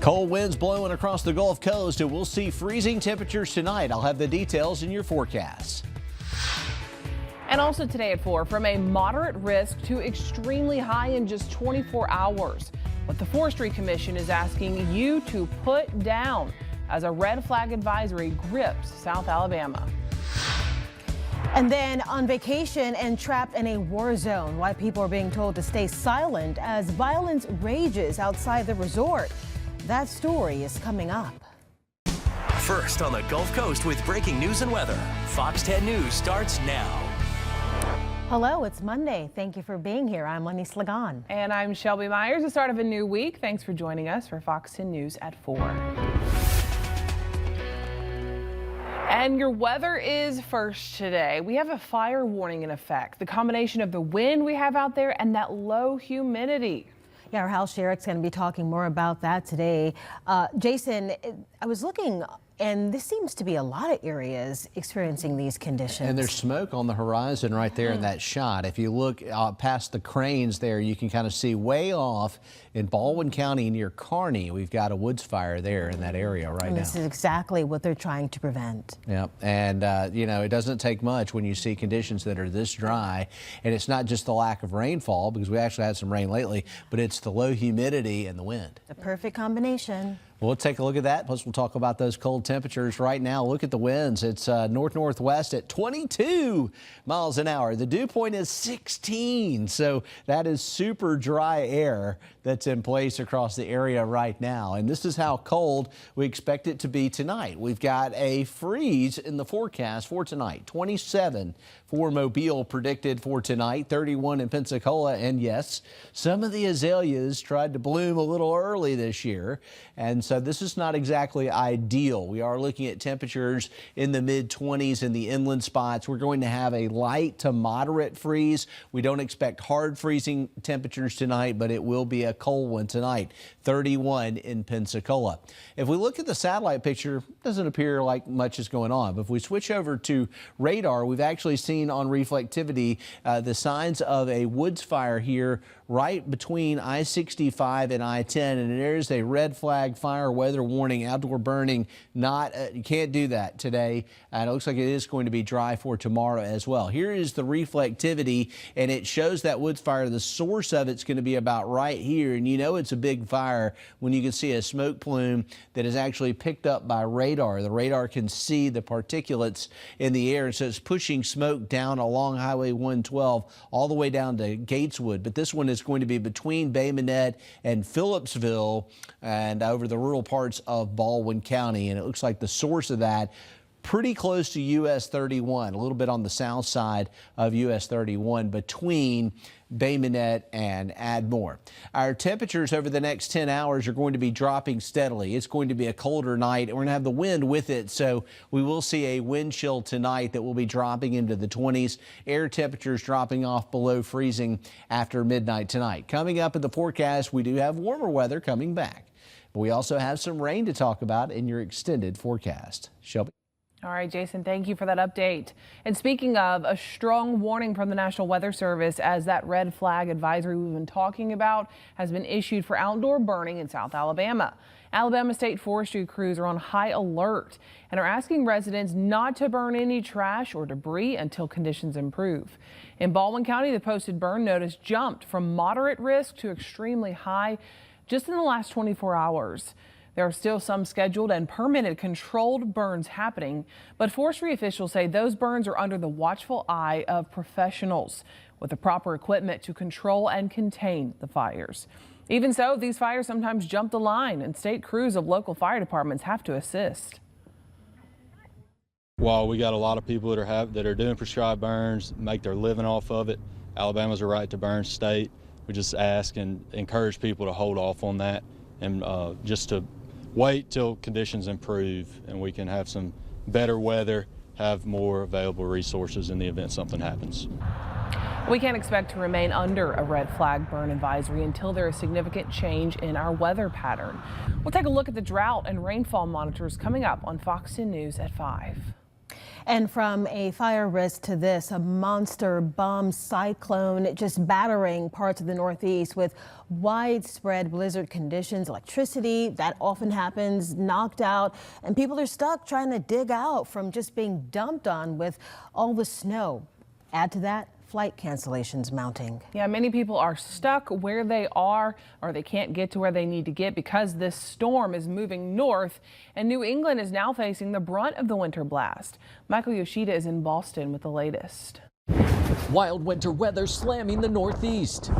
Cold winds blowing across the Gulf Coast, and we'll see freezing temperatures tonight. I'll have the details in your forecast. And also today at 4, from a moderate risk to extremely high in just 24 hours. What the Forestry Commission is asking you to put down as a red flag advisory grips South Alabama. And then on vacation and trapped in a war zone, why people are being told to stay silent as violence rages outside the resort. That story is coming up. First on the Gulf Coast with breaking news and weather. Fox 10 News starts now. Hello, it's Monday. Thank you for being here. I'm Lenny Slagan. And I'm Shelby Myers. The start of a new week. Thanks for joining us for Fox 10 News at 4. And your weather is first today. We have a fire warning in effect. The combination of the wind we have out there and that low humidity. Yeah, our Hal Sherrick's going to be talking more about that today. Jason, I was looking, and this seems to be a lot of areas experiencing these conditions. And there's smoke on the horizon right there in that shot. If you look past the cranes there, you can kind of see way off in Baldwin County near Kearney. We've got a woods fire there in that area right now. This is exactly what they're trying to prevent. Yeah, and you know, it doesn't take much when you see conditions that are this dry. And it's not just the lack of rainfall, because we actually had some rain lately, but it's the low humidity and the wind. The perfect combination. Well, we'll take a look at that. Plus, we'll talk about those cold temperatures right now. Look at the winds. It's north-northwest at 22 miles an hour. The dew point is 16. So that is super dry air that's in place across the area right now. And this is how cold we expect it to be tonight. We've got a freeze in the forecast for tonight. 27 for Mobile predicted for tonight, 31 in Pensacola. And yes, some of the azaleas tried to bloom a little early this year. And so this is not exactly ideal. We are looking at temperatures in the mid-20s in the inland spots. We're going to have a light to moderate freeze. We don't expect hard freezing temperatures tonight, but it will be a cold one tonight. 31 in Pensacola. If we look at the satellite picture, it doesn't appear like much is going on. But if we switch over to radar, we've actually seen on reflectivity the signs of a woods fire here right between I-65 and I-10, and there's a red flag fire weather warning, outdoor burning. You can't do that today, and it looks like it is going to be dry for tomorrow as well. Here is the reflectivity, and it shows that woods fire. The source of it's going to be about right here, and you know it's a big fire when you can see a smoke plume that is actually picked up by radar. The radar can see the particulates in the air, and so it's pushing smoke down along Highway 112 all the way down to Gateswood. But this one is going to be between Bay Minette and Phillipsville and over the rural parts of Baldwin County. And it looks like the source of that pretty close to US 31, a little bit on the south side of US 31 between Bay Minette and Ardmore. Our temperatures over the next 10 hours are going to be dropping steadily. It's going to be a colder night, and we're going to have the wind with it, so we will see a wind chill tonight that will be dropping into the 20s. Air temperatures dropping off below freezing after midnight tonight. Coming up in the forecast, we do have warmer weather coming back. But we also have some rain to talk about in your extended forecast. Shelby? All right, Jason, thank you for that update. And speaking of, a strong warning from the National Weather Service as that red flag advisory we've been talking about has been issued for outdoor burning in South Alabama. Alabama State Forestry crews are on high alert and are asking residents not to burn any trash or debris until conditions improve. In Baldwin County, the posted burn notice jumped from moderate risk to extremely high just in the last 24 hours. There are still some scheduled and permitted controlled burns happening, but forestry officials say those burns are under the watchful eye of professionals with the proper equipment to control and contain the fires. Even so, these fires sometimes jump the line, and state crews of local fire departments have to assist. While we got a lot of people that are doing prescribed burns, make their living off of it, Alabama's a right to burn state. We just ask and encourage people to hold off on that and just to wait till conditions improve and we can have some better weather, have more available resources in the event something happens. We can't expect to remain under a red flag burn advisory until there is significant change in our weather pattern. We'll take a look at the drought and rainfall monitors coming up on Fox 10 News at 5. And from a fire risk to this, a monster bomb cyclone just battering parts of the Northeast with widespread blizzard conditions, electricity that often happens, knocked out, and people are stuck trying to dig out from just being dumped on with all the snow. Add to that, flight cancellations mounting. Yeah, many people are stuck where they are, or they can't get to where they need to get because this storm is moving north, and New England is now facing the brunt of the winter blast. Michael Yoshida is in Boston with the latest. Wild winter weather slamming the Northeast.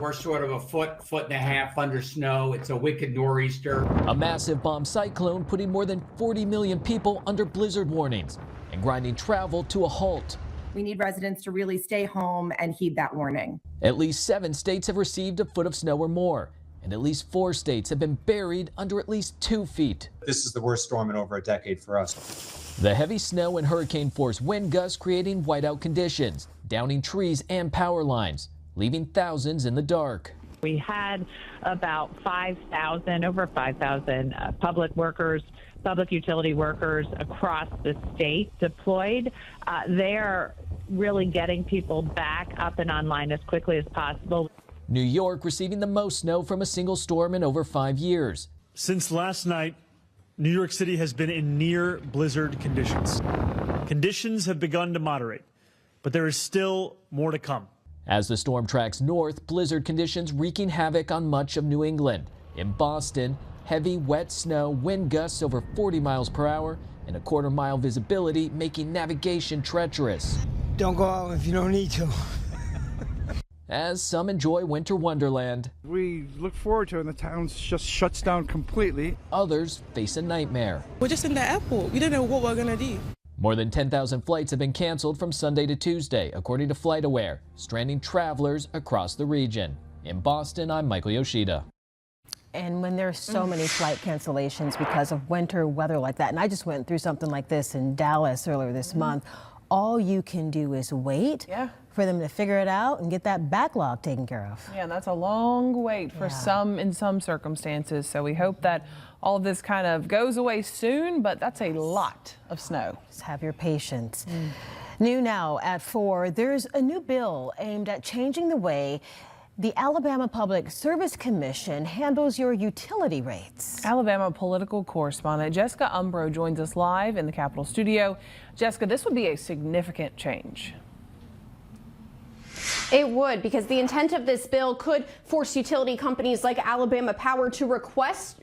We're sort of a foot and a half under snow. It's a wicked nor'easter. A massive bomb cyclone putting more than 40 million people under blizzard warnings and grinding travel to a halt. We need residents to really stay home and heed that warning. At least 7 states have received a foot of snow or more, and at least 4 states have been buried under at least 2 feet. This is the worst storm in over a decade for us. The heavy snow and hurricane-force wind gusts creating whiteout conditions, downing trees and power lines, leaving thousands in the dark. We had about over 5,000 public workers, public utility workers across the state deployed. They're really getting people back up and online as quickly as possible. New York receiving the most snow from a single storm in over 5 years. Since last night, New York City has been in near blizzard conditions. Conditions have begun to moderate, but there is still more to come. As the storm tracks north, blizzard conditions wreaking havoc on much of New England. In Boston, heavy, wet snow, wind gusts over 40 miles per hour, and a quarter-mile visibility making navigation treacherous. Don't go out if you don't need to. As some enjoy winter wonderland, we look forward to it and the town just shuts down completely. Others face a nightmare. We're just in the airport. We don't know what we're going to do. More than 10,000 flights have been canceled from Sunday to Tuesday, according to FlightAware, stranding travelers across the region. In Boston, I'm Michael Yoshida. And when there's so many flight cancellations because of winter weather like that, and I just went through something like this in Dallas earlier this month, all you can do is wait for them to figure it out and get that backlog taken care of. Yeah, that's a long wait for some in some circumstances. So we hope that all of this kind of goes away soon, but that's a lot of snow. Just have your patience. New now at 4, there's a new bill aimed at changing the way the Alabama Public Service Commission handles your utility rates. Alabama political correspondent Jessica Umbro joins us live in the Capitol studio. Jessica, this would be a significant change. It would, because the intent of this bill could force utility companies like Alabama Power to request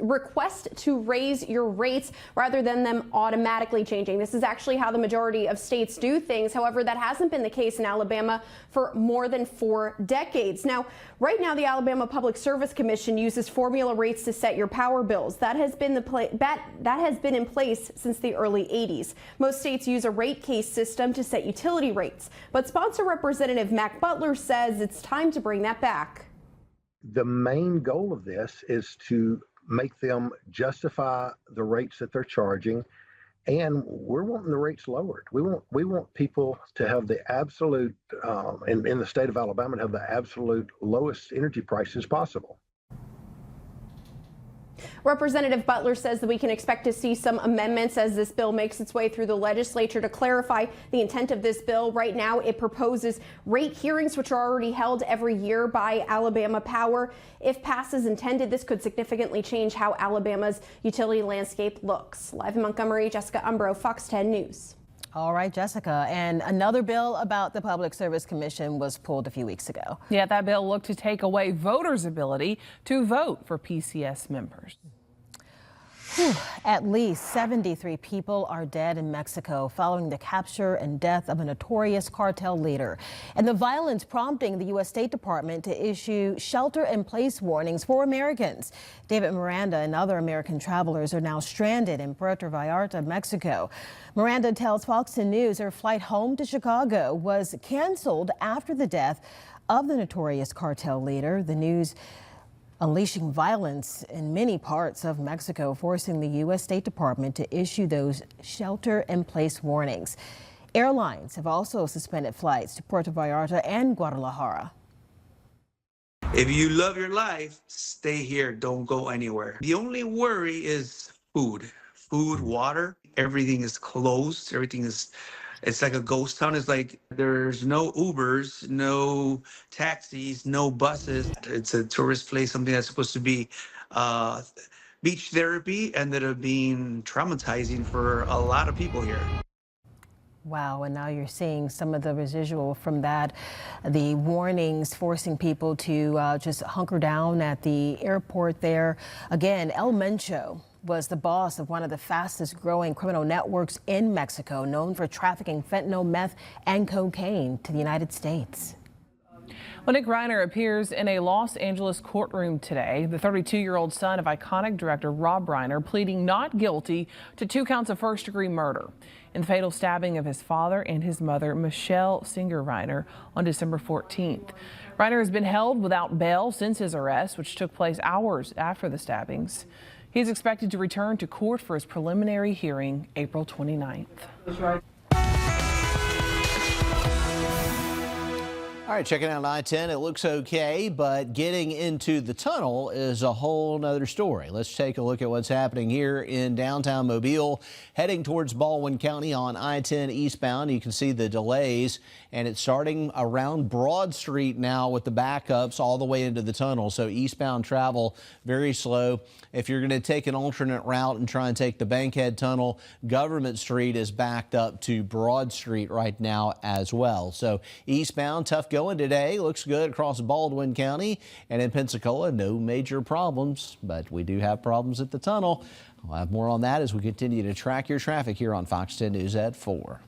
to raise your rates rather than them automatically changing. This is actually how the majority of states do things. However, that hasn't been the case in Alabama for more than 4 decades. Now, right now, the Alabama Public Service Commission uses formula rates to set your power bills. That has been in place since the early 80s. Most states use a rate case system to set utility rates, but sponsor Representative Mac Butler says it's time to bring that back. The main goal of this is to make them justify the rates that they're charging, and we're wanting the rates lowered. We want people to have the absolute, in the state of Alabama, to have the absolute lowest energy prices possible. Representative Butler says that we can expect to see some amendments as this bill makes its way through the legislature. To clarify the intent of this bill, right now it proposes rate hearings, which are already held every year by Alabama Power. If passed as intended, this could significantly change how Alabama's utility landscape looks. Live in Montgomery, Jessica Umbro, Fox 10 News. All right, Jessica. And another bill about the Public Service Commission was pulled a few weeks ago. Yeah, that bill looked to take away voters' ability to vote for PCS members. At least 73 people are dead in Mexico following the capture and death of a notorious cartel leader, and the violence prompting the U.S. State Department to issue shelter-in-place warnings for Americans. David Miranda and other American travelers are now stranded in Puerto Vallarta, Mexico. Miranda tells Fox News her flight home to Chicago was canceled after the death of the notorious cartel leader. The news unleashing violence in many parts of Mexico, forcing the U.S. State Department to issue those shelter-in-place warnings. Airlines have also suspended flights to Puerto Vallarta and Guadalajara. If you love your life, stay here. Don't go anywhere. The only worry is food, water. Everything is closed. Everything is It's like a ghost town. It's like there's no Ubers, no taxis, no buses. It's a tourist place, something that's supposed to be beach therapy, ended up being traumatizing for a lot of people here. Wow, and now you're seeing some of the residual from that. The warnings forcing people to just hunker down at the airport there. Again, El Mencho was the boss of one of the fastest growing criminal networks in Mexico, known for trafficking fentanyl, meth, and cocaine to the United States. Well, Nick Reiner appears in a Los Angeles courtroom today. The 32-year-old son of iconic director Rob Reiner pleading not guilty to 2 counts of first-degree murder in the fatal stabbing of his father and his mother, Michelle Singer Reiner, on December 14th. Reiner has been held without bail since his arrest, which took place hours after the stabbings. He is expected to return to court for his preliminary hearing April 29th. All right, checking out I-10, it looks okay, but getting into the tunnel is a whole nother story. Let's take a look at what's happening here in downtown Mobile, heading towards Baldwin County on I-10 eastbound. You can see the delays, and it's starting around Broad Street now with the backups all the way into the tunnel. So eastbound travel very slow. If you're going to take an alternate route and try and take the Bankhead Tunnel, Government Street is backed up to Broad Street right now as well. So eastbound, tough going today. Looks good across Baldwin County, and in Pensacola, no major problems, but we do have problems at the tunnel. We'll have more on that as we continue to track your traffic here on Fox 10 News at 4.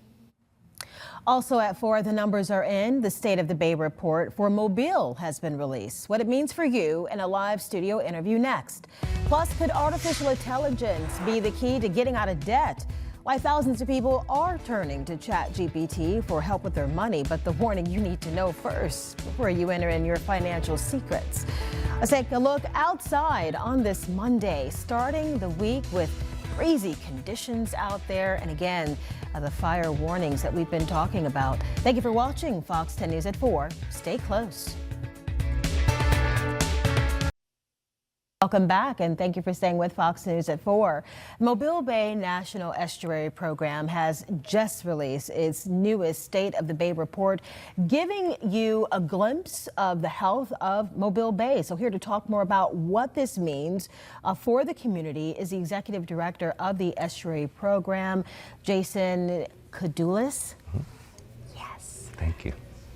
Also at 4, the numbers are in. The State of the Bay report for Mobile has been released. What it means for you in a live studio interview next. Plus, could artificial intelligence be the key to getting out of debt? Why thousands of people are turning to ChatGPT for help with their money, but the warning you need to know first before you enter in your financial secrets. Let's take a look outside on this Monday, starting the week with crazy conditions out there. And again, the fire warnings that we've been talking about. Thank you for watching Fox 10 News at 4. Stay close. Welcome back, and thank you for staying with Fox News at 4. Mobile Bay National Estuary Program has just released its newest State of the Bay report, giving you a glimpse of the health of Mobile Bay. So here to talk more about what this means for the community is the Executive Director of the Estuary Program, Jason Kadoulis. Yes. Thank you.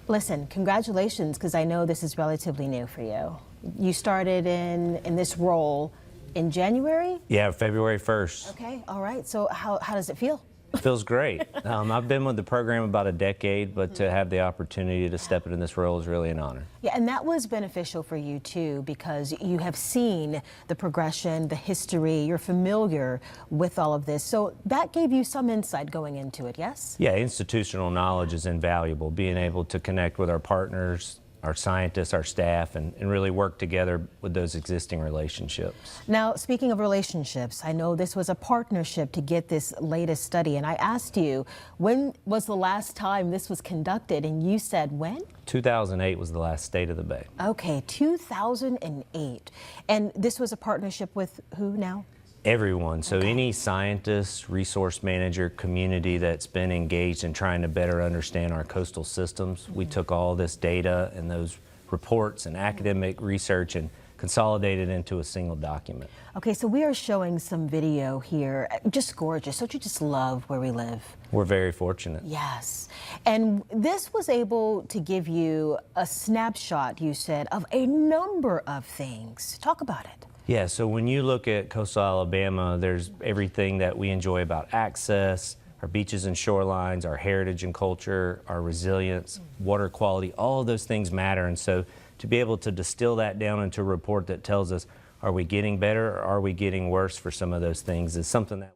Listen, congratulations, because I know this is relatively new for you. You started in this role in January? Yeah, February 1st. Okay, all right. So how does it feel? It feels great. I've been with the program about a decade, but to have the opportunity to step into this role is really an honor. Yeah, and that was beneficial for you too, because you have seen the progression, the history, you're familiar with all of this. So that gave you some insight going into it, yes? Yeah, institutional knowledge is invaluable. Being able to connect with our partners, our scientists, our staff, and really work together with those existing relationships. Now, speaking of relationships, I know this was a partnership to get this latest study, and I asked you, when was the last time this was conducted? And you said when? 2008 was the last State of the Bay. Okay, 2008. And this was a partnership with who now? Everyone. So any scientist, resource manager, community that's been engaged in trying to better understand our coastal systems. We took all this data and those reports and academic research and consolidated into a single document. Okay, so we are showing some video here. Just gorgeous. Don't you just love where we live? We're very fortunate. Yes. And this was able to give you a snapshot, you said, of a number of things. Talk about it. Yeah, so when you look at coastal Alabama, there's everything that we enjoy about access, our beaches and shorelines, our heritage and culture, our resilience, water quality, all of those things matter. And so to be able to distill that down into a report that tells us, are we getting better or are we getting worse for some of those things, is something that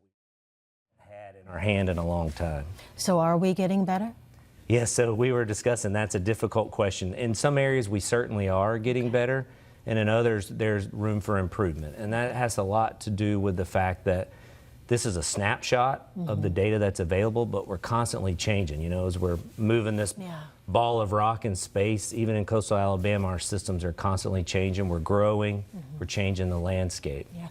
we've had in our hand in a long time. So are we getting better? Yeah, so we were discussing that's a difficult question. In some areas, we certainly are getting better. And in others, there's room for improvement. And that has a lot to do with the fact that this is a snapshot of the data that's available, but we're constantly changing. You know, as we're moving this ball of rock in space. Even in coastal Alabama, our systems are constantly changing. We're growing. We're changing the landscape. Yeah.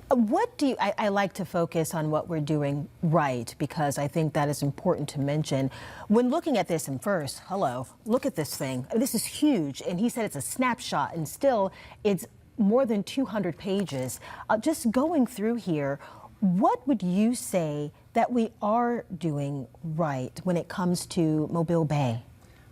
What do you, I like to focus on what we're doing right, because I think that is important to mention. When looking at this, and first, hello, look at this thing. This is huge. And he said it's a snapshot, and still it's more than 200 pages. Just going through here, what would you say that we are doing right when it comes to Mobile Bay?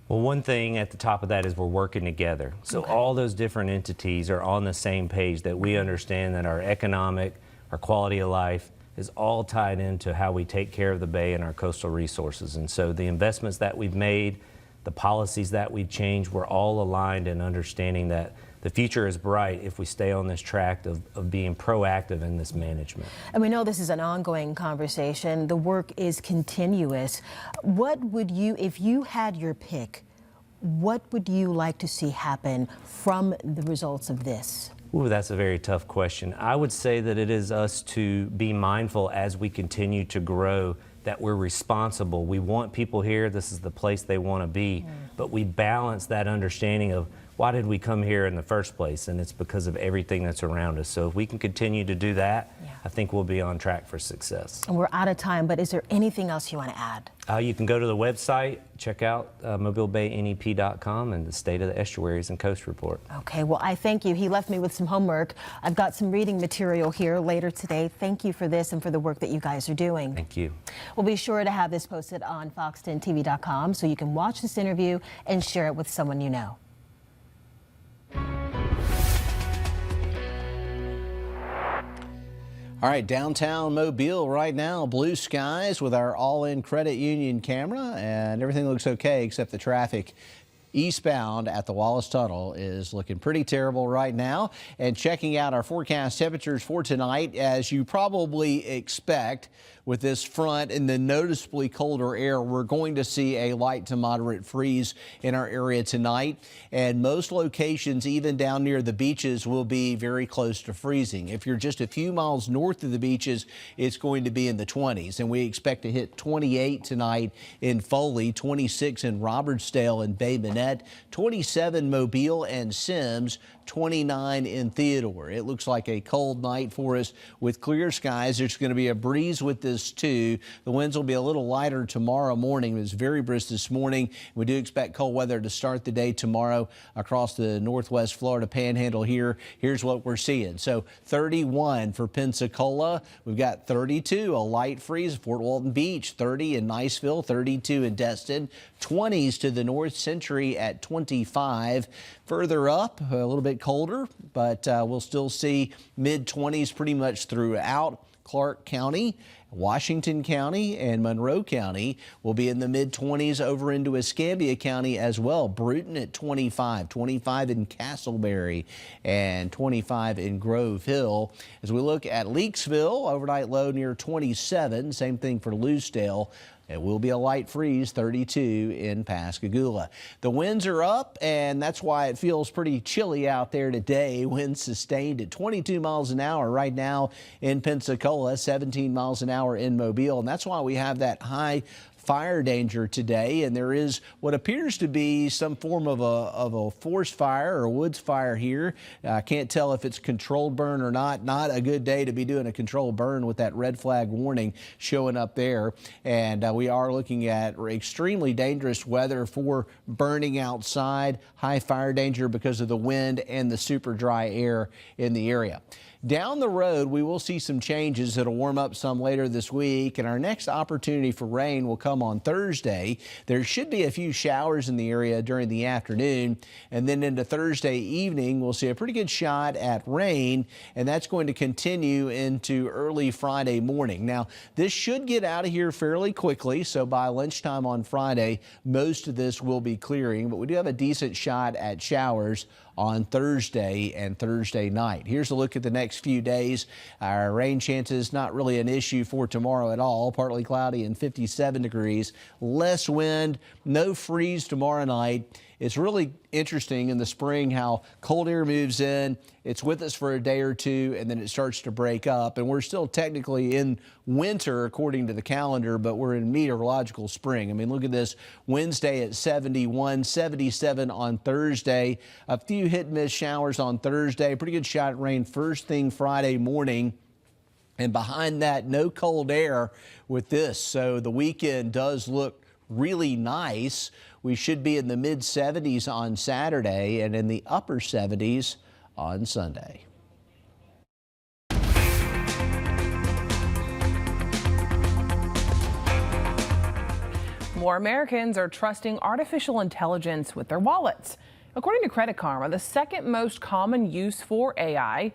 Well, one thing at the top of that is we're working together. So all those different entities are on the same page, that we understand that our economic, our quality of life is all tied into how we take care of the bay and our coastal resources. And so the investments that we've made, the policies that we've changed, we're all aligned in understanding that the future is bright if we stay on this track of being proactive in this management. And we know this is an ongoing conversation. The work is continuous. What would you, if you had your pick, what would you like to see happen from the results of this? Ooh, that's a very tough question. I would say that it is us to be mindful as we continue to grow, that we're responsible. We want people here. This is the place they want to be. But we balance that understanding of why did we come here in the first place? And it's because of everything that's around us. So if we can continue to do that, I think we'll be on track for success. And we're out of time, but is there anything else you want to add? You can go to the website, check out mobilebaynep.com and the State of the Estuaries and Coast Report. Okay, well, I thank you. He left me with some homework. I've got some reading material here later today. Thank you for this and for the work that you guys are doing. Thank you. We'll be sure to have this posted on fox10tv.com so you can watch this interview and share it with someone you know. All right, downtown Mobile right now, blue skies with our all-in credit union camera, and everything looks okay except the traffic eastbound at the Wallace Tunnel is looking pretty terrible right now. And checking out our forecast temperatures for tonight, as you probably expect, with this front and the noticeably colder air, we're going to see a light to moderate freeze in our area tonight. And most locations, even down near the beaches, will be very close to freezing. If you're just a few miles north of the beaches, it's going to be in the 20s. And we expect to hit 28 tonight in Foley, 26 in Robertsdale and Bay Minette, 27 Mobile and Sims, 29 in Theodore. It looks like a cold night for us with clear skies. There's going to be a breeze with this too. The winds will be a little lighter tomorrow morning. It was very brisk this morning. We do expect cold weather to start the day tomorrow across the northwest Florida panhandle here. Here's what we're seeing. So 31 for Pensacola. We've got 32, a light freeze. Fort Walton Beach, 30 in Niceville, 32 in Destin, 20s to the North Century at 25. Further up, a little bit colder, but we'll still see mid-20s pretty much throughout. Clark County, Washington County, and Monroe County will be in the mid-20s over into Escambia County as well. Bruton at 25, 25 in Castleberry, and 25 in Grove Hill. As we look at Leakesville, overnight low near 27. Same thing for Lucedale. It will be a light freeze, 32 in Pascagoula. The winds are up, and that's why it feels pretty chilly out there today. Winds sustained at 22 miles an hour right now in Pensacola, 17 miles an hour in Mobile, and that's why we have that high fire danger today. And there is what appears to be some form of a forest fire or woods fire here. I can't tell if it's controlled burn or not. Not a good day to be doing a controlled burn with that red flag warning showing up there. And we are looking at extremely dangerous weather for burning outside, high fire danger because of the wind and the super dry air in the area. Down the road, we will see some changes that'll warm up some later this week, and our next opportunity for rain will come on Thursday. There should be a few showers in the area during the afternoon, and then into Thursday evening, we'll see a pretty good shot at rain, and that's going to continue into early Friday morning. Now, this should get out of here fairly quickly, so by lunchtime on Friday, most of this will be clearing, but we do have a decent shot at showers on Thursday and Thursday night. Here's a look at the next few days. Our rain chances not really an issue for tomorrow at all. Partly cloudy and 57 degrees. Less wind, no freeze tomorrow night. it's really interesting in the spring how cold air moves in. It's with us for a day or two, and then it starts to break up. And we're still technically in winter according to the calendar, but we're in meteorological spring. I mean, look at this. Wednesday at 71, 77 on Thursday. A few hit and miss showers on Thursday. Pretty good shot at rain first thing Friday morning. And behind that, no cold air with this. So the weekend does look really nice. We should be in the mid 70s on Saturday and in the upper 70s on Sunday. More Americans are trusting artificial intelligence with their wallets. According to Credit Karma, the second most common use for AI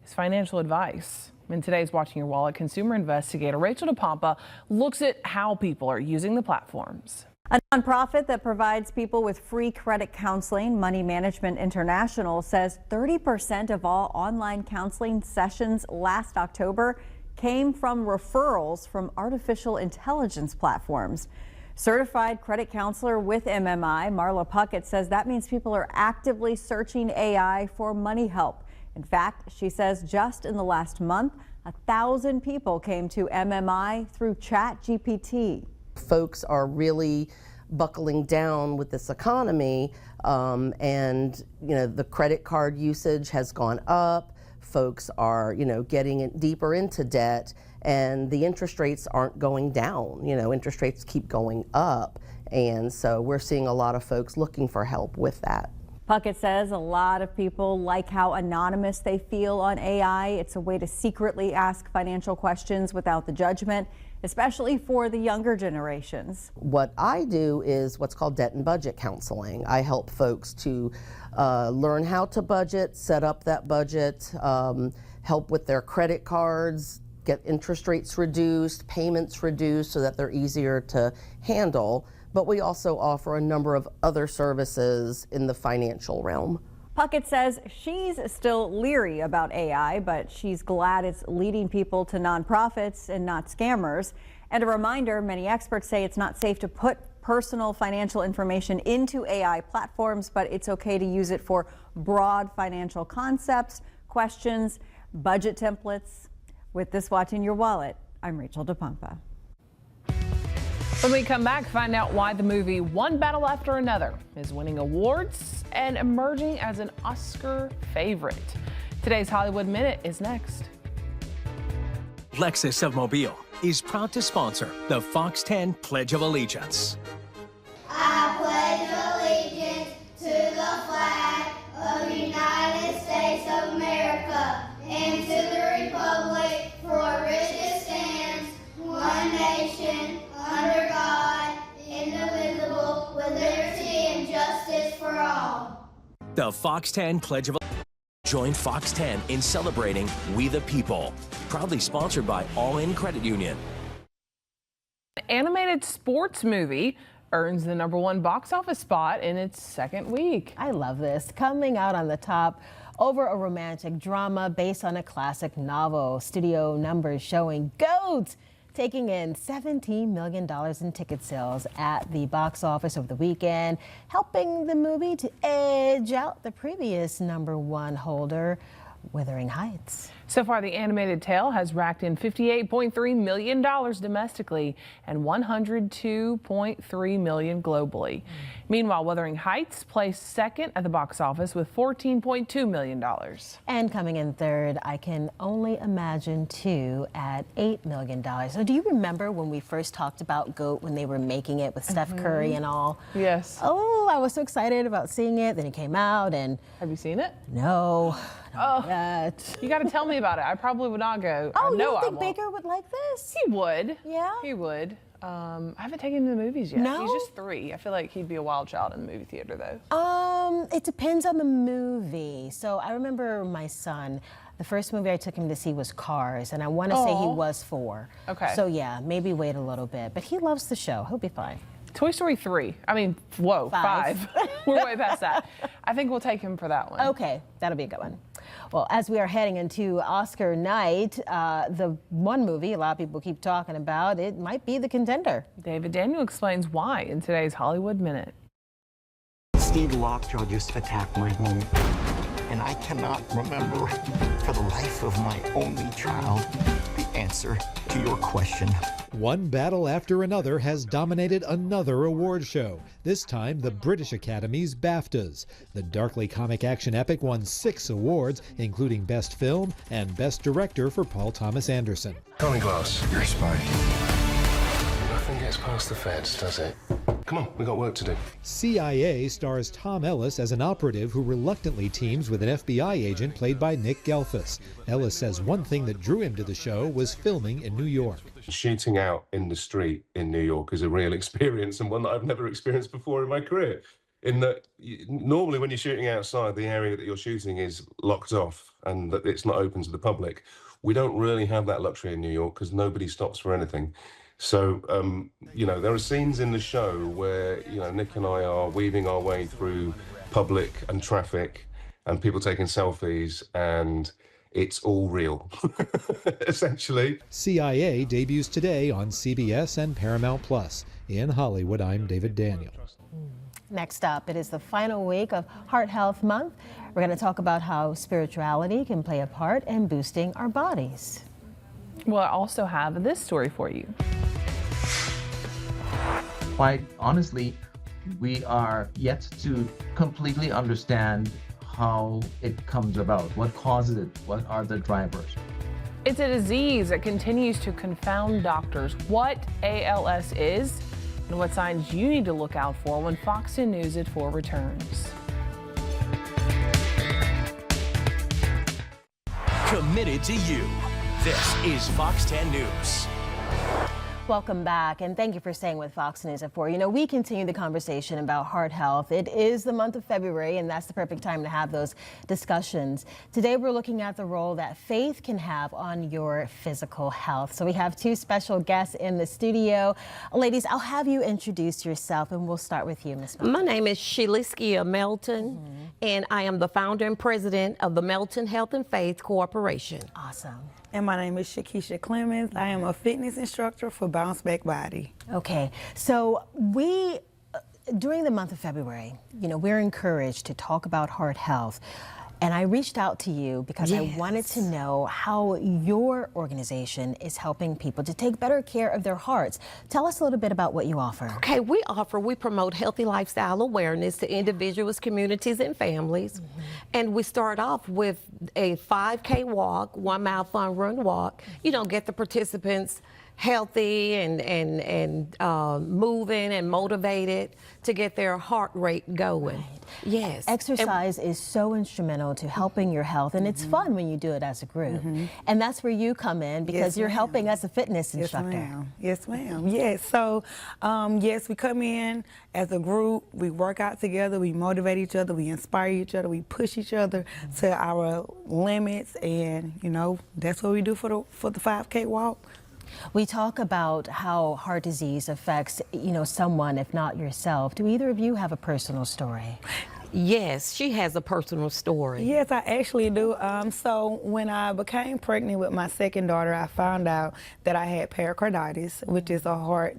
is financial advice. In today's Watching Your Wallet, consumer investigator Rachel DePompa looks at how people are using the platforms. A nonprofit that provides people with free credit counseling, Money Management International, says 30% of all online counseling sessions last October came from referrals from artificial intelligence platforms. Certified credit counselor with MMI, Marla Puckett, says that means people are actively searching AI for money help. In fact, she says just in the last month, 1,000 people came to MMI through ChatGPT. Folks are really buckling down with this economy, and the credit card usage has gone up. Folks are getting deeper into debt, and the interest rates aren't going down. Interest rates keep going up, and so we're seeing a lot of folks looking for help with that. Puckett says a lot of people like how anonymous they feel on AI. It's a way to secretly ask financial questions without the judgment, especially for the younger generations. What I do is what's called debt and budget counseling. I help folks to learn how to budget, set up that budget, help with their credit cards, get interest rates reduced, payments reduced so that they're easier to handle. But we also offer a number of other services in the financial realm. Puckett says she's still leery about AI, but she's glad it's leading people to nonprofits and not scammers. And a reminder, many experts say it's not safe to put personal financial information into AI platforms, but it's okay to use it for broad financial concepts, questions, budget templates. With this Watching Your Wallet, I'm Rachel DePompa. When we come back, find out why the movie One Battle After Another is winning awards and emerging as an Oscar favorite. Today's Hollywood Minute is next. Lexus of Mobile is proud to sponsor the Fox 10 Pledge of Allegiance. I pledge allegiance to the flag of the United States of America and to the republic for which it stands, one nation, under God, indivisible, with liberty and justice for all. The Fox 10 Pledge of Allegiance. Join Fox 10 in celebrating We the People. Proudly sponsored by All In Credit Union. An animated sports movie earns the #1 box office spot in its second week. I love this. Coming out on the top over a romantic drama based on a classic novel. Studio numbers showing GOAT taking in $17 million in ticket sales at the box office over the weekend, helping the movie to edge out the previous #1 holder, Wuthering Heights. So far, the animated tale has racked in $58.3 million domestically and $102.3 million globally. Meanwhile, Wuthering Heights placed second at the box office with $14.2 million. And coming in third, I Can Only Imagine 2 at $8 million. So do you remember when we first talked about GOAT when they were making it with Steph Curry and all? Yes. Oh, I was so excited about seeing it. Then it came out and... Have you seen it? No. Oh, you got to tell me about it. I probably would not go. Oh, you don't I think won't. Baker would like this? He would. Yeah? He would. I haven't taken him to the movies yet. No? He's just 3. I feel like he'd be a wild child in the movie theater, though. It depends on the movie. So I remember my son, the first movie I took him to see was Cars, and I want to say he was 4. Okay. So yeah, maybe wait a little bit. But he loves the show. He'll be fine. Toy Story 3. I mean, whoa, 5. We're way past that. I think we'll take him for that one. Okay, that'll be a good one. Well, as we are heading into Oscar night, the one movie a lot of people keep talking about, it might be the contender. David Daniel explains why in today's Hollywood Minute. 60 lockjaw just attacked my home. And I cannot remember, for the life of my only child, the answer to your question. One battle after another has dominated another award show, this time the British Academy's BAFTAs. The darkly comic action epic won 6 awards, including Best Film and Best Director for Paul Thomas Anderson. Connie Glass, you're a spy. Nothing gets past the feds, does it? Come on, we got work to do. CIA stars Tom Ellis as an operative who reluctantly teams with an FBI agent played by Nick Gelfus. Ellis says one thing that drew him to the show was filming in New York. Shooting out in the street in New York is a real experience, and one that I've never experienced before in my career. In that, normally when you're shooting outside, the area that you're shooting is locked off and that it's not open to the public. We don't really have that luxury in New York because nobody stops for anything. So, there are scenes in the show where, Nick and I are weaving our way through public and traffic and people taking selfies, and it's all real, essentially. CIA debuts today on CBS and Paramount Plus. In Hollywood, I'm David Daniels. Next up, it is the final week of Heart Health Month. We're going to talk about how spirituality can play a part in boosting our bodies. We'll also have this story for you. Quite honestly, we are yet to completely understand how it comes about, what causes it, what are the drivers. It's a disease that continues to confound doctors. What ALS is and what signs you need to look out for when Fox 10 News at 4 returns. Committed to you. This is Fox 10 News. Welcome back, and thank you for staying with Fox News at 4. We continue the conversation about heart health. It is the month of February, and that's the perfect time to have those discussions. Today, we're looking at the role that faith can have on your physical health. So we have 2 special guests in the studio. Ladies, I'll have you introduce yourself, and we'll start with you, Ms. Melton. My name is Sheliskia Melton, and I am the founder and president of the Melton Health and Faith Corporation. Awesome. And my name is Shakisha Clemens. I am a fitness instructor for Bounce Back Body. Okay, so during the month of February, we're encouraged to talk about heart health. And I reached out to you because I wanted to know how your organization is helping people to take better care of their hearts. Tell us a little bit about what you offer. Okay, we promote healthy lifestyle awareness to individuals, communities, and families. And we start off with a 5K walk, 1 mile fun run walk. Get the participants healthy and moving and motivated to get their heart rate going. Right. Yes. Exercise is so instrumental to helping your health, and it's fun when you do it as a group. And that's where you come in because you're helping as a fitness instructor. Yes, ma'am. Yes. So, yes, we come in as a group. We work out together. We motivate each other. We inspire each other. We push each other to our limits, and that's what we do for the 5K walk. We talk about how heart disease affects, someone, if not yourself. Do either of you have a personal story? Yes, she has a personal story. Yes, I actually do. So when I became pregnant with my second daughter, I found out that I had pericarditis, which is a heart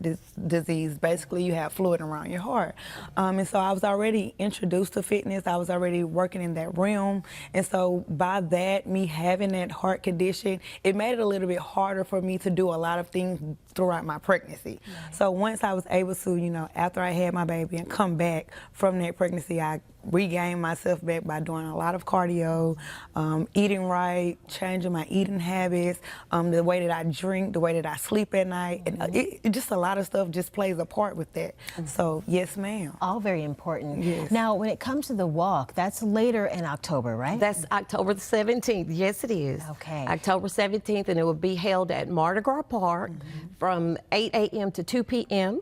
disease. Basically, you have fluid around your heart. And so I was already introduced to fitness. I was already working in that realm. And so by that, me having that heart condition, it made it a little bit harder for me to do a lot of things throughout my pregnancy. Right. So once I was able to, after I had my baby and come back from that pregnancy, I regained myself back by doing a lot of cardio, eating right, changing my eating habits, the way that I drink, the way that I sleep at night, and it just a lot of stuff just plays a part with that. So yes, ma'am. All very important. Yes. Now, when it comes to the walk, that's later in October, right? That's October the 17th. Yes, it is. Okay. October 17th, and it will be held at Mardi Gras Park from 8 a.m. to 2 p.m.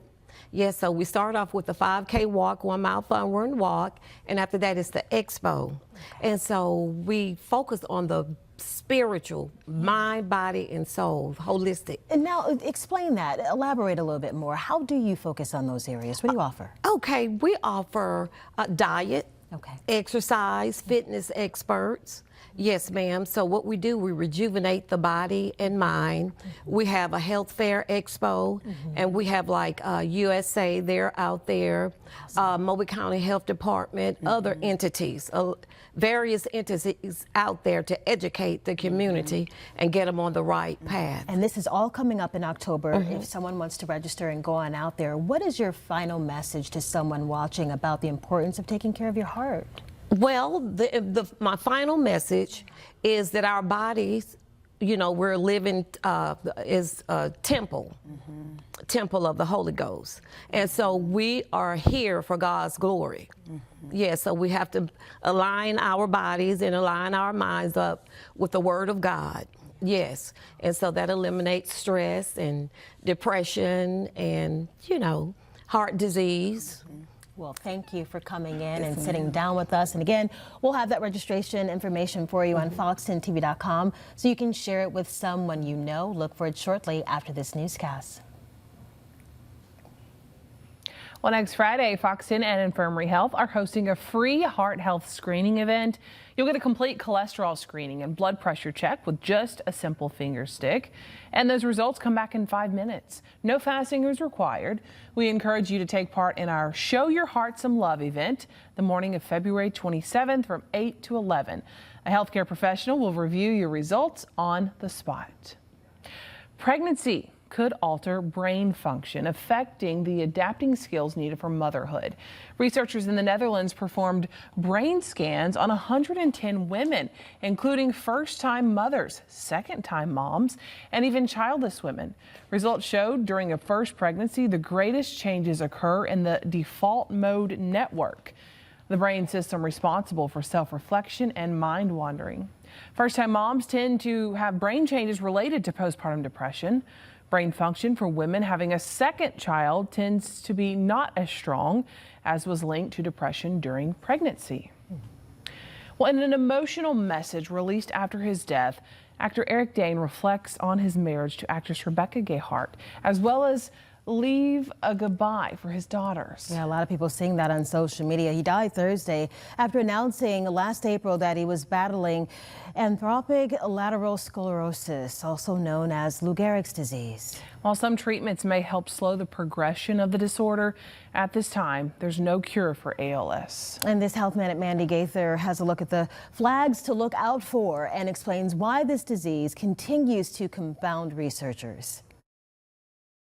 Yes, so we start off with the 5K walk, 1 mile fun run walk, and after that it's the expo. Okay. And so we focus on the spiritual, mind, body, and soul, holistic. And now explain that, elaborate a little bit more. How do you focus on those areas? What do you offer? Okay, we offer diet, exercise, fitness experts, Yes, ma'am. So what we do, we rejuvenate the body and mind. We have a health fair expo, and we have like USA, they're out there, Mobile County Health Department, other entities, various entities out there to educate the community and get them on the right path. And this is all coming up in October. If someone wants to register and go on out there, what is your final message to someone watching about the importance of taking care of your heart? Well, my final message is that our bodies, you know, we're living is a temple of the Holy Ghost. And so we are here for God's glory. Yeah, so we have to align our bodies and align our minds up with the Word of God. Yes, and so that eliminates stress and depression and, you know, heart disease. Well, thank you for coming in and sitting down with us. And again, we'll have that registration information for you on fox10tv.com so you can share it with someone you know. Look for it shortly after this newscast. Well, next Friday, Fox 10 and Infirmary Health are hosting a free heart health screening event. You'll get a complete cholesterol screening and blood pressure check with just a simple finger stick. And those results come back in 5 minutes. No fasting is required. We encourage you to take part in our Show Your Heart Some Love event the morning of February 27th from 8 to 11. A healthcare professional will review your results on the spot. Pregnancy could alter brain function, affecting the adapting skills needed for motherhood. Researchers in the Netherlands performed brain scans on 110 women, including first-time mothers, second-time moms, and even childless women. Results showed during a first pregnancy, the greatest changes occur in the default mode network, the brain system responsible for self-reflection and mind wandering. First-time moms tend to have brain changes related to postpartum depression. Brain function for women having a second child tends to be not as strong, as was linked to depression during pregnancy. Well, in an emotional message released after his death, actor Eric Dane reflects on his marriage to actress Rebecca Gayheart, as well as leave a goodbye for his daughters. Yeah, a lot of people seeing that on social media. He died Thursday after announcing last April that he was battling amyotrophic lateral sclerosis, also known as Lou Gehrig's disease. While some treatments may help slow the progression of the disorder, at this time, there's no cure for ALS. And this Health Minute Mandy Gaither has a look at the flags to look out for and explains why this disease continues to confound researchers.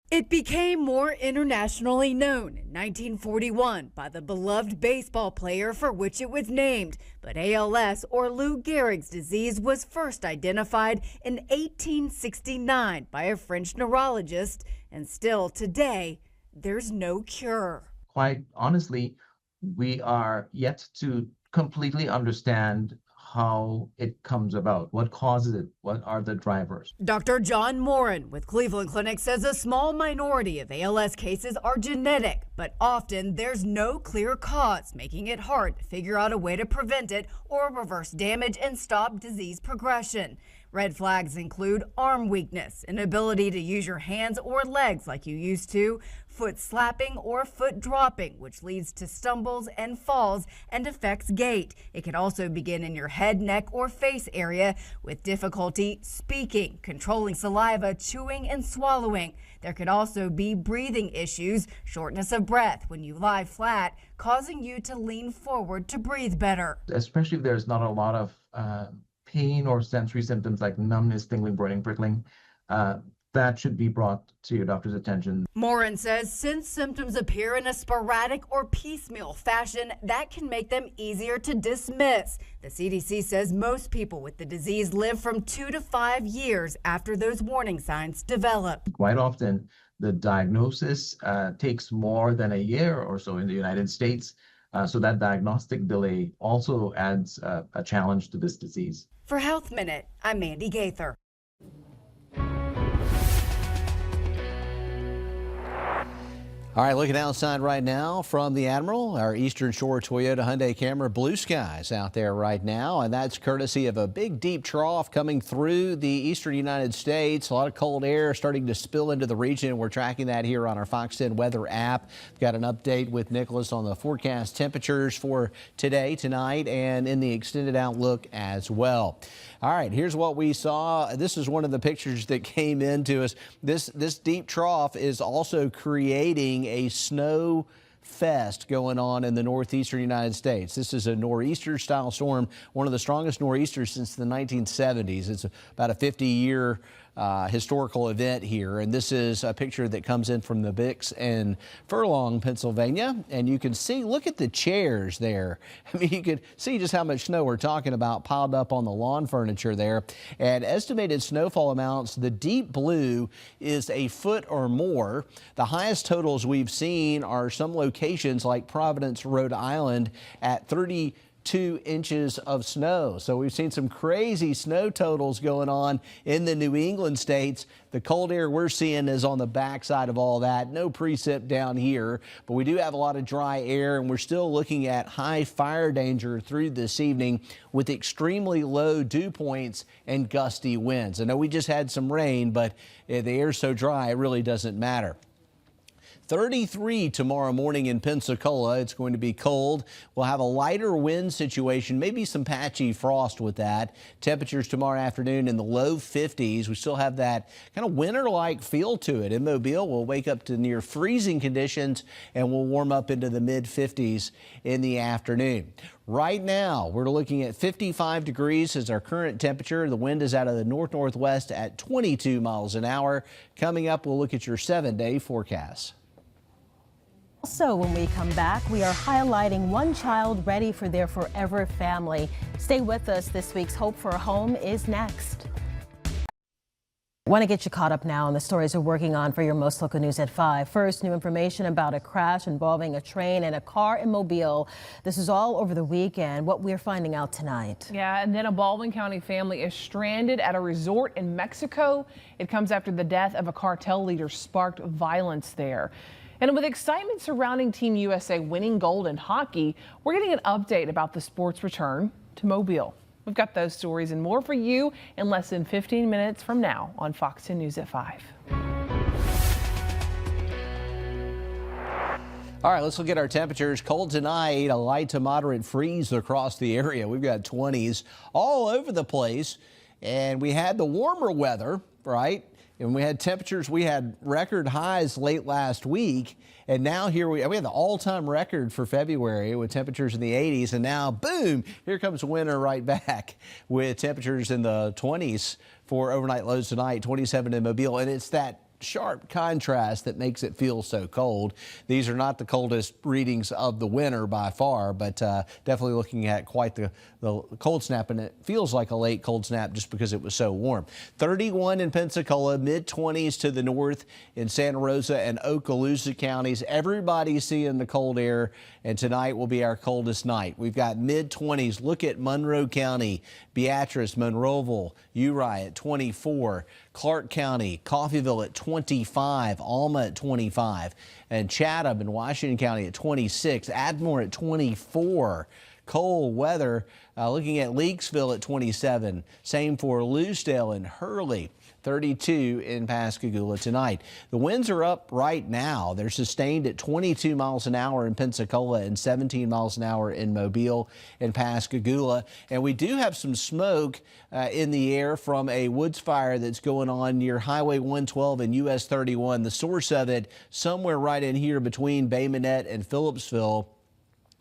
It became more internationally known in 1941 by the beloved baseball player for which it was named. But ALS, or Lou Gehrig's disease, was first identified in 1869 by a French neurologist. And still today, there's no cure. Quite honestly, we are yet to completely understand how it comes about, what causes it, what are the drivers. Dr. John Morin with Cleveland Clinic says a small minority of ALS cases are genetic, but often there's no clear cause, making it hard to figure out a way to prevent it or reverse damage and stop disease progression. Red flags include arm weakness, inability to use your hands or legs like you used to, foot slapping or foot dropping, which leads to stumbles and falls and affects gait. It can also begin in your head, neck, or face area with difficulty speaking, controlling saliva, chewing, and swallowing. There could also be breathing issues, shortness of breath when you lie flat, causing you to lean forward to breathe better. Especially if there's not a lot of pain or sensory symptoms like numbness, tingling, burning, prickling, that should be brought to your doctor's attention. Morin says since symptoms appear in a sporadic or piecemeal fashion, that can make them easier to dismiss. The CDC says most people with the disease live from 2 to 5 years after those warning signs develop. Quite often, the diagnosis takes more than a year or so in the United States. So that diagnostic delay also adds a challenge to this disease. For Health Minute, I'm Mandy Gaither. All right, looking outside right now from the Admiral, our Eastern Shore Toyota Hyundai Camry, blue skies out there right now, and that's courtesy of a big deep trough coming through the eastern United States. A lot of cold air starting to spill into the region. We're tracking that here on our Fox 10 weather app. We've got an update with Nicholas on the forecast temperatures for today, tonight, and in the extended outlook as well. All right, here's what we saw. This is one of the pictures that came into us. This deep trough is also creating a snow fest going on in the northeastern United States. This is a nor'easter style storm, one of the strongest nor'easters since the 1970s. It's about a 50-year historical event here, and this is a picture that comes in from the Bix in Furlong, Pennsylvania, and you can see, look at the chairs there. I mean, you can see just how much snow we're talking about piled up on the lawn furniture there. And estimated snowfall amounts, the deep blue is a foot or more. The highest totals we've seen are some locations like Providence, Rhode Island at 32 inches of snow. So we've seen some crazy snow totals going on in the New England states. The cold air we're seeing is on the backside of all that. No precip down here, but we do have a lot of dry air, and we're still looking at high fire danger through this evening with extremely low dew points and gusty winds. I know we just had some rain, but the air's so dry it really doesn't matter. 33 tomorrow morning in Pensacola. It's going to be cold. We'll have a lighter wind situation, maybe some patchy frost with that. Temperatures tomorrow afternoon in the low 50s. We still have that kind of winter-like feel to it. In Mobile, we'll wake up to near freezing conditions, and we'll warm up into the mid 50s in the afternoon. Right now, we're looking at 55 degrees as our current temperature. The wind is out of the north-northwest at 22 miles an hour. Coming up, we'll look at your 7-day forecast. Also, when we come back, we are highlighting one child ready for their forever family. Stay with us. This week's Hope for a Home is next. Want to get you caught up now on the stories we're working on for your Most Local News at 5. First, new information about a crash involving a train and a car in Mobile. This is all over the weekend. What we're finding out tonight. Yeah, and then a Baldwin County family is stranded at a resort in Mexico. It comes after the death of a cartel leader sparked violence there. And with excitement surrounding Team USA winning gold in hockey, we're getting an update about the sport's return to Mobile. We've got those stories and more for you in less than 15 minutes from now on Fox 10 News at 5. All right, let's look at our temperatures. Cold tonight, a light to moderate freeze across the area. We've got 20s all over the place, and we had the warmer weather, right? And we had temperatures, we had record highs late last week, and now here we had the all-time record for February with temperatures in the 80s, and now, boom, here comes winter right back with temperatures in the 20s for overnight lows tonight, 27 in Mobile, and it's that sharp contrast that makes it feel so cold. These are not the coldest readings of the winter by far, but definitely looking at quite the cold snap, and it feels like a late cold snap just because it was so warm. 31 in Pensacola, mid-20s to the north in Santa Rosa and Okaloosa counties. Everybody's seeing the cold air, and tonight will be our coldest night. We've got mid-20s. Look at Monroe County, Beatrice, Monroeville, Uri at 24, Clark County, Coffeyville at 25, Alma at 25, and Chatham in Washington County at 26, Admore at 24. Cold weather. Looking at Leakesville at 27. Same for Lucedale and Hurley. 32 in Pascagoula tonight. The winds are up right now. They're sustained at 22 miles an hour in Pensacola and 17 miles an hour in Mobile and Pascagoula. And we do have some smoke in the air from a woods fire that's going on near Highway 112 and US 31. The source of it somewhere right in here between Bay Minette and Phillipsville.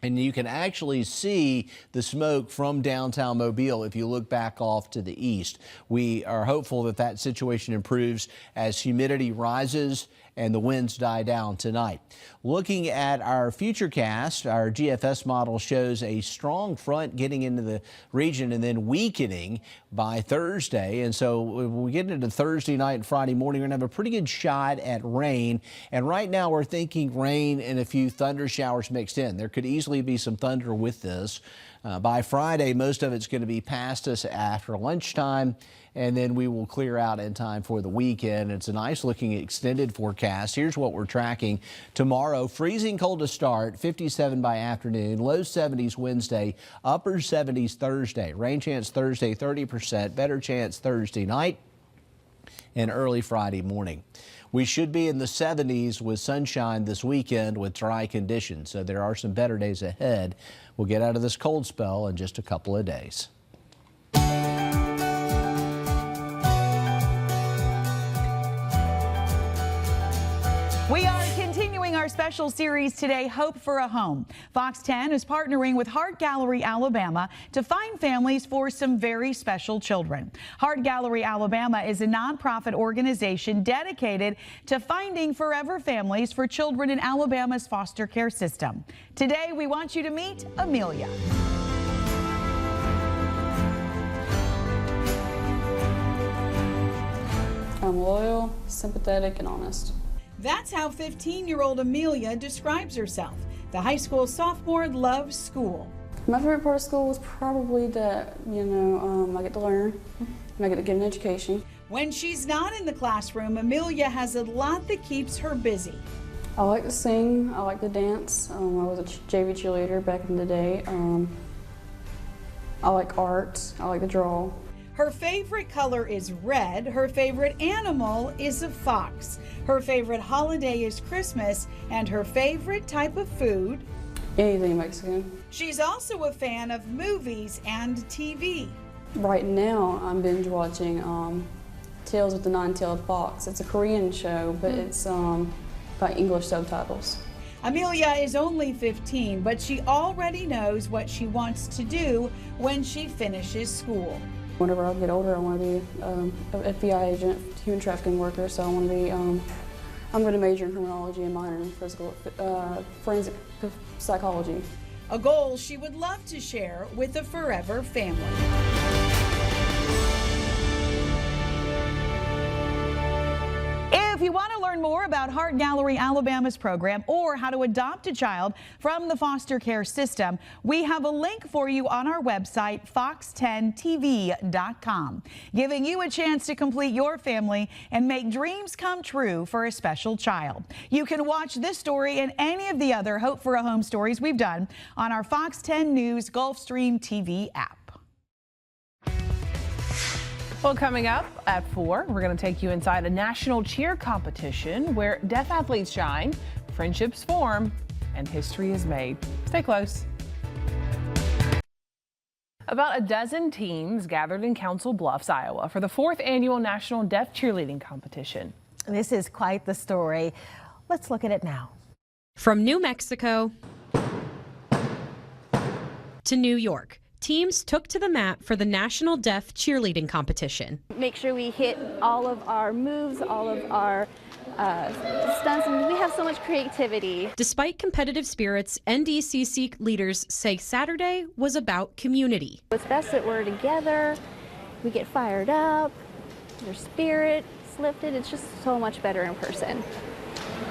And you can actually see the smoke from downtown Mobile if you look back off to the east. We are hopeful that that situation improves as humidity rises and the winds die down tonight. Looking at our futurecast, our GFS model shows a strong front getting into the region and then weakening by Thursday. And so when we get into Thursday night and Friday morning, we're going to have a pretty good shot at rain. And right now we're thinking rain and a few thunder showers mixed in. There could easily potentially be some thunder with this. By Friday, most of it's going to be past us after lunchtime, and then we will clear out in time for the weekend. It's a nice looking extended forecast. Here's what we're tracking. Tomorrow, freezing cold to start, 57 by afternoon, low 70s Wednesday, upper 70s Thursday. Rain chance Thursday 30%, better chance Thursday night and early Friday morning. We should be in the 70s with sunshine this weekend with dry conditions, so there are some better days ahead. We'll get out of this cold spell in just a couple of days. We are continuing our special series today, Hope for a Home. Fox 10 is partnering with Heart Gallery Alabama to find families for some very special children. Heart Gallery Alabama is a nonprofit organization dedicated to finding forever families for children in Alabama's foster care system. Today, we want you to meet Amelia. I'm loyal, sympathetic, and honest. That's how 15-year-old Amelia describes herself. The high school sophomore loves school. My favorite part of school was probably that, I get to learn and I get to get an education. When she's not in the classroom, Amelia has a lot that keeps her busy. I like to sing, I like to dance. I was a JV cheerleader back in the day. I like art, I like to draw. Her favorite color is red. Her favorite animal is a fox. Her favorite holiday is Christmas, and her favorite type of food? Anything Mexican. She's also a fan of movies and TV. Right now, I'm binge watching Tales of the Nine-Tailed Fox. It's a Korean show, but it's by English subtitles. Amelia is only 15, but she already knows what she wants to do when she finishes school. Whenever I get older, I want to be an FBI agent, human trafficking worker, so I want to be, I'm going to major in criminology and minor in forensic psychology. A goal she would love to share with a forever family. If you want to learn more about Heart Gallery Alabama's program or how to adopt a child from the foster care system, we have a link for you on our website, fox10tv.com, giving you a chance to complete your family and make dreams come true for a special child. You can watch this story and any of the other Hope for a Home stories we've done on our Fox 10 News Gulfstream TV app. Well, coming up at 4, we're going to take you inside a national cheer competition where deaf athletes shine, friendships form, and history is made. Stay close. About a dozen teams gathered in Council Bluffs, Iowa for the 4th annual National Deaf Cheerleading Competition. This is quite the story. Let's look at it now. From New Mexico to New York, teams took to the mat for the National Deaf Cheerleading Competition. Make sure we hit all of our moves, all of our stunts, and we have so much creativity. Despite competitive spirits, NDCC leaders say Saturday was about community. It's best that we're together, we get fired up, their spirit's lifted. It's just so much better in person.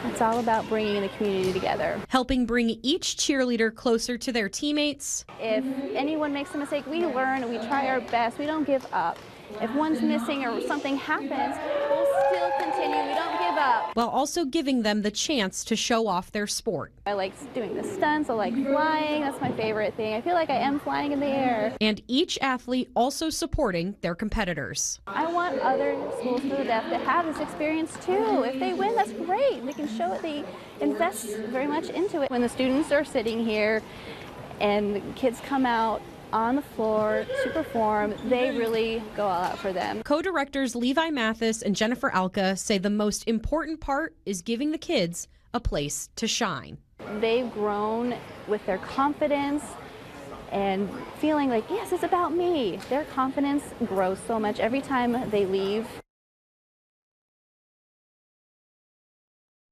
It's all about bringing the community together. Helping bring each cheerleader closer to their teammates. If anyone makes a mistake, we learn and we try our best. We don't give up. If one's missing or something happens, we'll still continue. We don't give up. While also giving them the chance to show off their sport. I like doing the stunts. I like flying. That's my favorite thing. I feel like I am flying in the air. And each athlete also supporting their competitors. I want other schools for the deaf to have this experience too. If they win, that's great. They can show it. They invest very much into it. When the students are sitting here and the kids come out on the floor to perform, they really go all out for them. Co-directors Levi Mathis and Jennifer Alka say the most important part is giving the kids a place to shine. They've grown with their confidence and feeling like, yes, it's about me. Their confidence grows so much every time they leave.